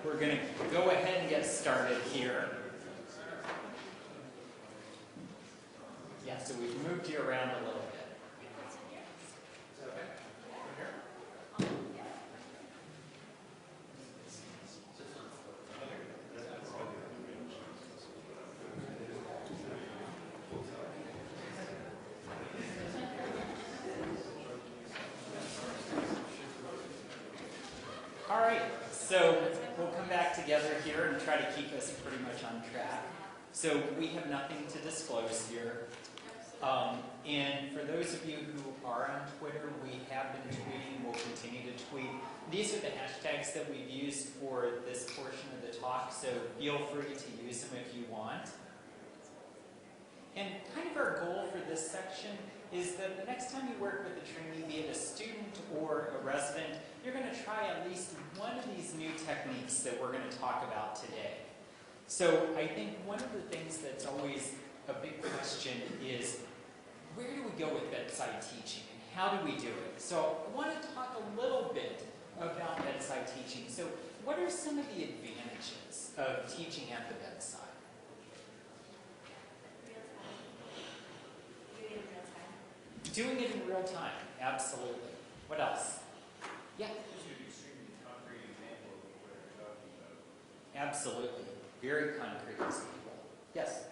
we're going to go ahead and get started here. Yeah, so we've moved you around a little bit. All right, so we'll come back together here and try to keep us pretty much on track. So we have nothing to disclose here. And for those of you who are on Twitter, we have been tweeting, we'll continue to tweet. These are the hashtags that we've used for this portion of the talk, so feel free to use them if you want. And kind of our goal for this section is that the next time you work with a trainee, be it a student or a resident, you're going to try at least one of these new techniques that we're going to talk about today. So I think one of the things that's always a big question is, where do we go with bedside teaching and how do we do it? So I want to talk a little bit about bedside teaching. So what are some of the advantages of teaching at the bedside? Doing it in real time, absolutely. What else? Yeah? Absolutely. Very concrete example. Yes?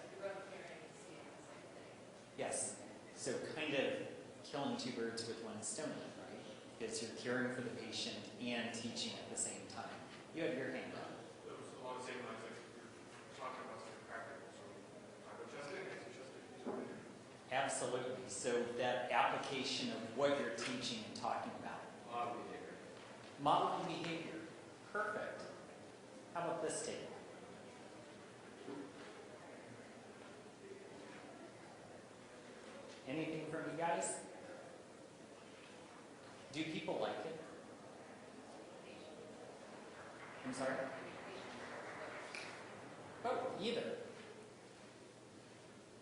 Yes. So kind of killing two birds with one stone, right? Because you're caring for the patient and teaching at the same time. You have your hand up. It was along the same lines like you're talking about something practical. So I'm adjusting, it's adjusting. Absolutely. So that application of what you're teaching and talking about. Modeling behavior. Modeling behavior. Perfect. How about this table? Anything from you guys? Do people like it? I'm sorry? Oh, either.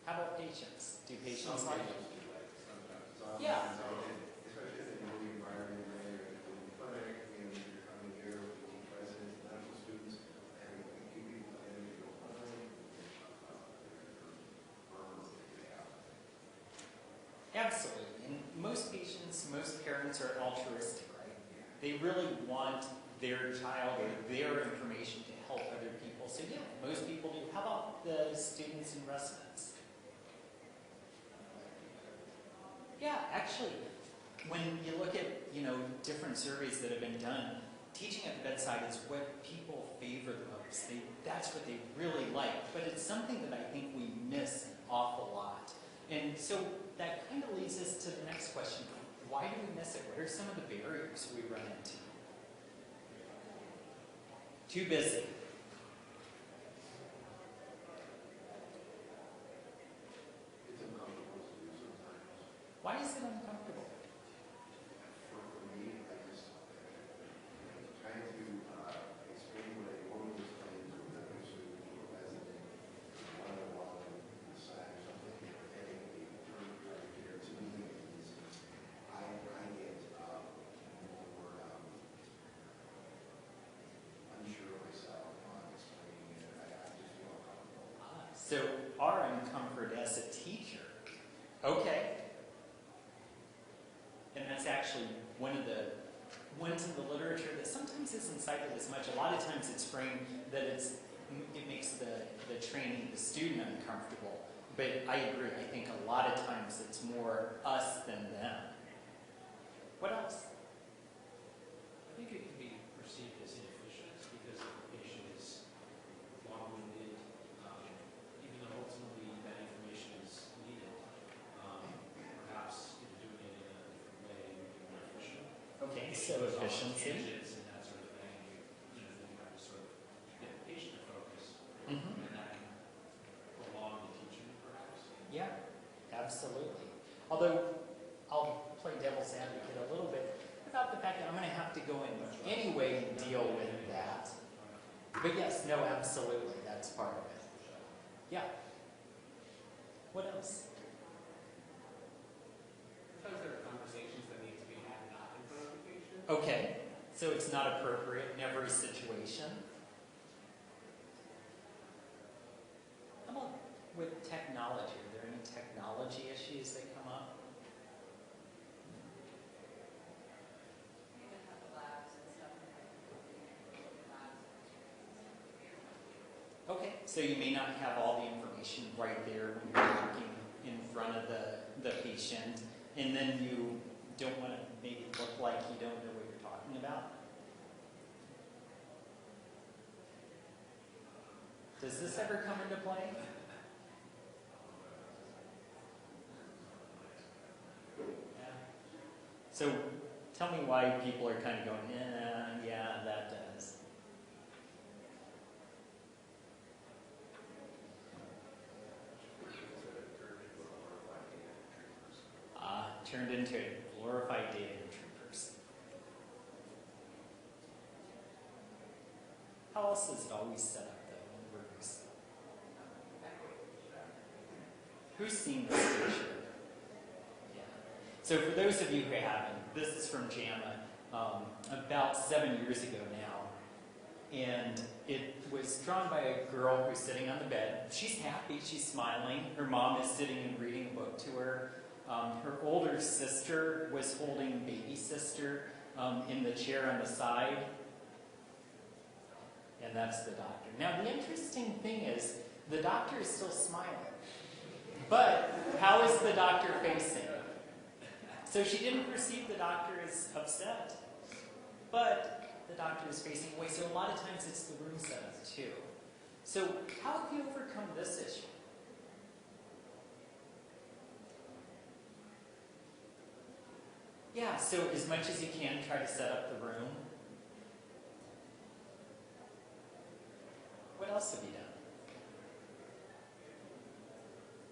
How about patients? Do patients like it? Yeah. Especially in the movie environment, where you're in the clinic, you're coming here with the residents, medical students, and keep people in and go fine. Absolutely. And most patients, most parents are altruistic, right? They really want their child or their information to help other people. So yeah, most people do. How about the students and residents? Yeah, actually, when you look at, different surveys that have been done, teaching at the bedside is what people favor the most. That's what they really like. But it's something that I think we miss an awful lot. And so that kind of leads us to the next question. Why do we miss it? What are some of the barriers we run into? Too busy. It's uncomfortable to do sometimes. Why is it uncomfortable? For me, I just trying to explain what I normally explain to another student or resident, one-on-one, on the side or something, and they turn right here to me, I get more unsure of myself on explaining it. I just feel uncomfortable. So our uncomfort as a teacher. Okay. And that's actually one of the ones in the literature that sometimes isn't cited as much. A lot of times it's framed that it makes the trainee, the student, uncomfortable. But I agree. I think a lot of times it's more us than them. What else? I think it can be perceived as inefficient because the patient is long-winded, even though ultimately that information is needed. Perhaps doing it in a different way would be more efficient. Okay, so efficiency. Tangents and that sort of thing, you have to sort of get the patient to focus, Mm-hmm. and that can prolong the teaching, perhaps. Yeah, absolutely. Although I'll play devil's advocate a little bit about the fact that I'm going to have to go in anyway and deal with that. But yes, no, absolutely, that's part of it. Yeah. What else? Sometimes there are conversations that need to be had not in front of the patient. Okay, so it's not appropriate in every situation. So you may not have all the information right there when you're walking in front of the patient, and then you don't want to maybe look like you don't know what you're talking about. Does this ever come into play? Yeah. So tell me why people are kind of going, yeah, that does. Turned into a glorified data entry person. How else is it always set up though in rooms? Who's seen this picture? Yeah. So for those of you who haven't, this is from JAMA about 7 years ago now. And it was drawn by a girl who's sitting on the bed. She's happy, she's smiling. Her mom is sitting and reading a book to her. Her older sister was holding baby sister in the chair on the side. And that's the doctor. Now the interesting thing is, the doctor is still smiling. But how is the doctor facing? So she didn't perceive the doctor as upset. But the doctor is facing away. So a lot of times it's the room setup too. So how have you overcome this issue? Yeah, so as much as you can, try to set up the room. What else have you done?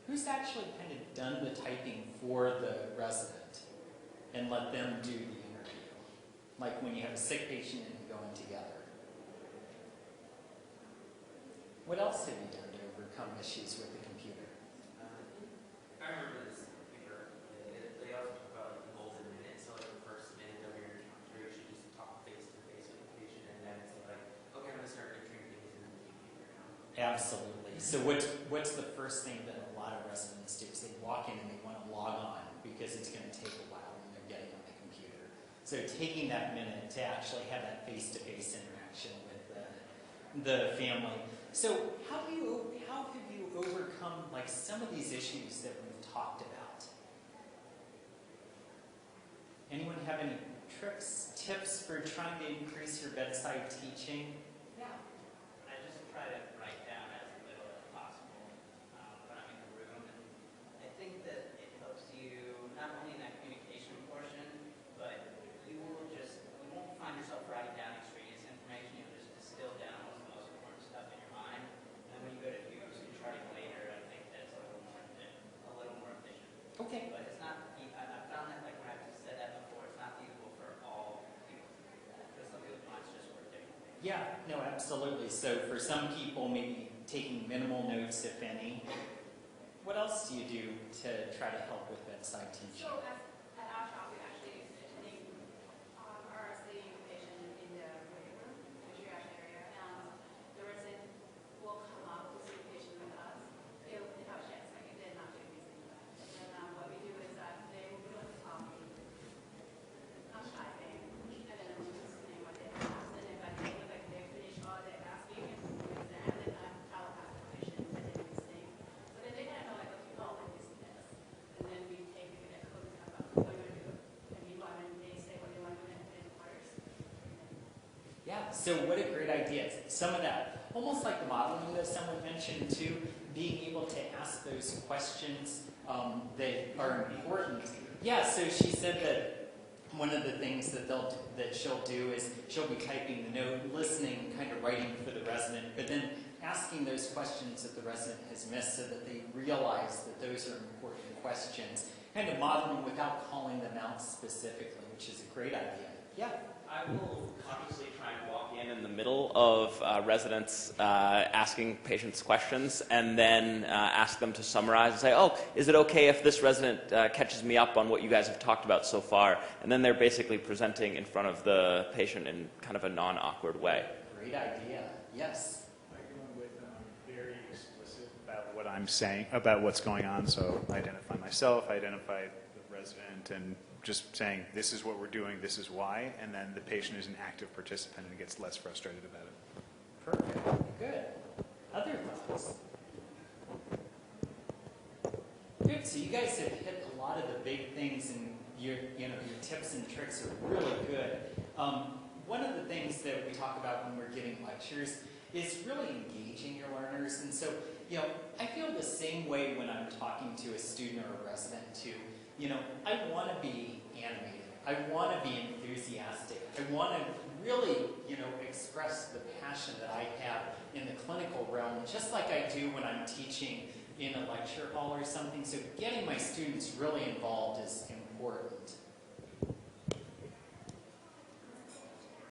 Who's actually kind of done the typing for the resident and let them do the interview? Like when you have a sick patient and you're going together. What else have you done to overcome issues with the computer? I remember this paper. They also talk about like the golden minute. So like the first minute of your encounter, you should just talk face to face with the patient, and then say like, okay, I'm going to start entering things in the computer now. Absolutely. So what's the first thing that a lot of residents do? Is they walk in and they want to log on because it's going to take a while when they're getting on the computer. So taking that minute to actually have that face-to-face interaction with the family. So how have you overcome like some of these issues that we've talked about? Anyone have any tricks, tips for trying to increase your bedside teaching? Yeah. I just try to write down as little as possible when I'm in the room. And I think that it helps you not only in that communication portion, but you won't find yourself writing down extraneous information. You'll just distill down what's the most important stuff in your mind. And when you go to do some charting later, I think that's a little more efficient. Okay. But it's not, I've found that like when I've said that before, it's not feasible for all people to do that. Because some people's minds just work differently. Yeah, no, absolutely. So for some people, maybe taking minimal notes, if any. What else do you do to try to help with bedside teaching? So at our shop, we actually attending our SAEM patient in the waiting room, in the triage area, and the resident will come up to see the patient with us. They have a chance, like they're not doing anything with us. And what we do is that they will be on the top, I'm typing, and then I'm listening what they ask, and if I feel like they finish all they're asking and do the exam, then I'll ask the question and then listening. So then they kind of know like, okay, oh, like this is this. And then we take it at code and talk about what we're going to do. And meanwhile, then they say what they want to do and put in orders. Yeah, so what a great idea. Some of that, almost like the modeling that someone mentioned too, being able to ask those questions that are important. Yeah, so she said that one of the things that she'll do is she'll be typing the note, listening, kind of writing for the resident, but then asking those questions that the resident has missed so that they realize that those are important questions, kind of modeling without calling them out specifically, which is a great idea. Yeah. I will consciously try and walk in the middle of residents asking patients questions and then ask them to summarize and say, oh, is it okay if this resident catches me up on what you guys have talked about so far? And then they're basically presenting in front of the patient in kind of a non-awkward way. Great idea. Yes. I go in with them. I'm very explicit about what I'm saying, about what's going on. So I identify myself, I identify the resident, and just saying, this is what we're doing, this is why, and then the patient is an active participant and gets less frustrated about it. Perfect. Good. Other thoughts? Good. So you guys have hit a lot of the big things, and your tips and tricks are really good. One of the things that we talk about when we're giving lectures is really engaging your learners. And so, I feel the same way when I'm talking to a student or a resident too. I want to be animated. I want to be enthusiastic. I want to really, express the passion that I have in the clinical realm, just like I do when I'm teaching in a lecture hall or something. So getting my students really involved is important.